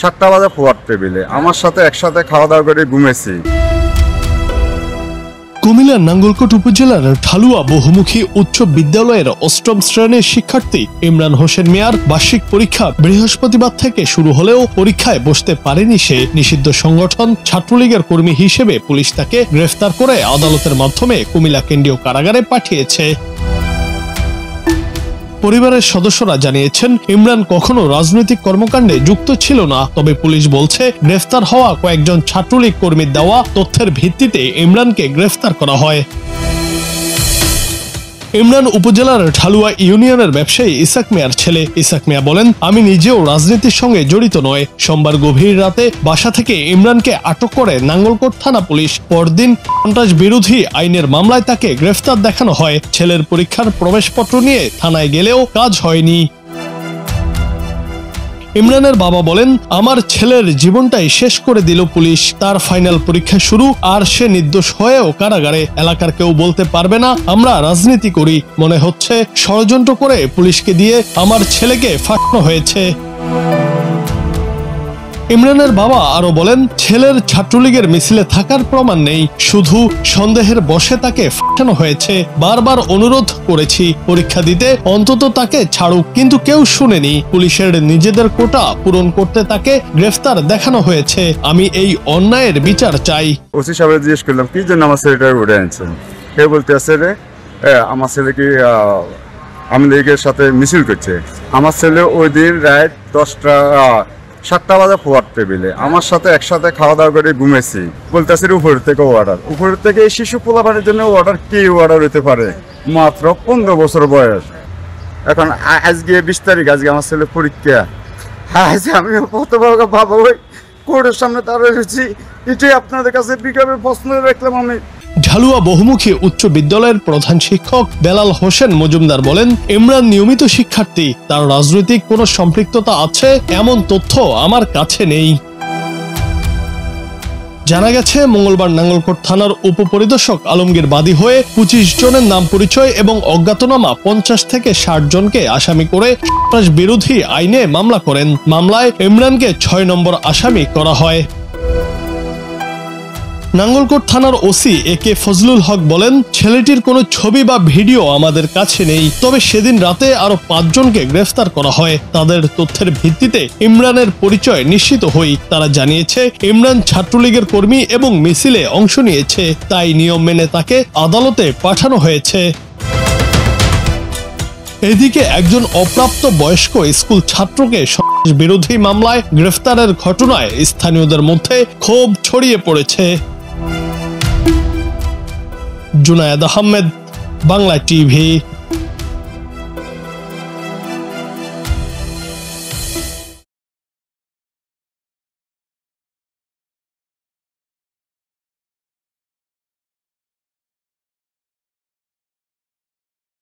7টা বাজে পোয়ার টেবিলে আমার সাথে একসাথে খাওয়া দাওয়া করে ঘুমেছি। কুমিল্লার নাঙ্গলকোট উপজেলার ঢালুয়া বহুমুখী উচ্চ বিদ্যালয়ের 8ম শ্রেণীর শিক্ষার্থী ইমরান হোসেন মিয়ার বার্ষিক পরীক্ষা বৃহস্পতিবার থেকে শুরু হলেও পরীক্ষায় বসতে পারেনি সে। নিষিদ্ধ সংগঠন ছাত্রলীগের কর্মী হিসেবে পুলিশ তাকে গ্রেফতার করে আদালতের মাধ্যমে কুমিল্লা কেন্দ্রীয় কারাগারে পাঠিয়েছে। পরিবারের সদস্যরা জানিয়েছেন, ইমরান কখনো রাজনৈতিক কর্মকাণ্ডে যুক্ত ছিল না। তবে পুলিশ বলছে, গ্রেফতার হওয়া কয়েকজন ছাত্রলীগ কর্মীর দেওয়া তথ্যের ভিত্তিতে ইমরানকে গ্রেফতার করা হয়। ইমরান উপজেলার ঢালুয়া ইউনিয়নের ব্যবসায়ী ইসাক মিয়ার ছেলে। ইসাক মিয়া বলেন, আমি নিজেও রাজনীতির সঙ্গে জড়িত নয়। সোমবার গভীর রাতে বাসা থেকে ইমরানকে আটক করে নাঙ্গলকোট থানা পুলিশ। পরদিন সন্ত্রাস বিরোধী আইনের মামলায় তাকে গ্রেফতার দেখানো হয়। ছেলের পরীক্ষার প্রবেশপত্র নিয়ে থানায় গেলেও কাজ হয়নি। ইমরানের বাবা বলেন, আমার ছেলের জীবনটাই শেষ করে দিল পুলিশ। তার ফাইনাল পরীক্ষা শুরু, আর সে নির্দোষ হয়েও কারাগারে। এলাকার কেউ বলতে পারবে না আমরা রাজনীতি করি। মনে হচ্ছে ষড়যন্ত্র করে পুলিশকে দিয়ে আমার ছেলেকে ফাঁসানো হয়েছে। ইমরানের বাবা আরো বলেন, ছেলের ছাত্রলীগের মিছিলে থাকার প্রমাণ নেই, শুধু সন্দেহের বশে তাকে ফাঁসানো হয়েছে। বারবার অনুরোধ করেছি পরীক্ষা দিতে, অন্তত তাকে ছাড়ুক, কিন্তু কেউ শুনেনি। পুলিশের নিজেদের কোটা পূরণ করতে তাকে গ্রেফতার দেখানো হয়েছে। আমি এই অন্যায়ের বিচার চাই। ওসি সাহেব জিজ্ঞেস করলাম, কি জন্য আমার ছেলেটা উঠে আনছেন? কেউ বলতে আছে রে, আমার ছেলে কি আওয়ামী লীগের সাথে মিছিল করছে। আমার ছেলে ওই দিন রাত 7টা বাজে পোয়ার টেবিলে আমার সাথে একসাথে খাওয়া দাওয়া করে ঘুমেছি। বলতেছে উপর থেকে অর্ডার, উপর থেকে এই শিশু পোলাপানের জন্য অর্ডার কি অর্ডার হতে পারে? মাত্র 15 বছর বয়স। এখন আজকে 20 তারিখ, আজকে আমার ছেলে পরীক্ষা। আজ আমি বাবা ওই কোর্টের সামনে দাঁড়িয়েছি। এটাই আপনাদের কাছে বিজ্ঞাপনের প্রশ্ন রাখলাম আমি। ঢালুয়া বহুমুখী উচ্চ বিদ্যালয়ের প্রধান শিক্ষক বেলাল হোসেন মজুমদার বলেন, ইমরান নিয়মিত শিক্ষার্থী, তার রাজনৈতিক কোনো সম্পৃক্ততা আছে এমন তথ্য আমার কাছে নেই। জানা গেছে, মঙ্গলবার নাঙ্গলকোট থানার উপপরিদর্শক আলমগীর বাদী হয়ে 25 জনের নাম পরিচয় এবং অজ্ঞাতনামা 50 থেকে 60 জনকে আসামি করে সন্ত্রাস বিরোধী আইনে মামলা করেন। মামলায় ইমরানকে 6 নম্বর আসামি করা হয়। নাঙ্গলকোট থানার ওসি একে ফজলুল হক বলেন, ছেলেটির কোনো ছবি বা ভিডিও আমাদের কাছে নেই। তবে সেদিন রাতে আরো 5 জনকে গ্রেফতার করা হয়। তাদের তথ্যের ভিত্তিতে ইমরানের পরিচয় নিশ্চিত হই। তারা জানিয়েছে, ইমরান ছাত্রলীগের কর্মী এবং মিছিলে অংশ নিয়েছে, তাই নিয়ম মেনে তাকে আদালতে পাঠানো হয়েছে। এদিকে একজন অপ্রাপ্ত বয়স্ক স্কুল ছাত্রকে সন্ত্রাস বিরোধী মামলায় গ্রেফতারের ঘটনায় স্থানীয়দের মধ্যে ক্ষোভ ছড়িয়ে পড়েছে। জুনায়েদ আহমেদ, বাংলা টিভি।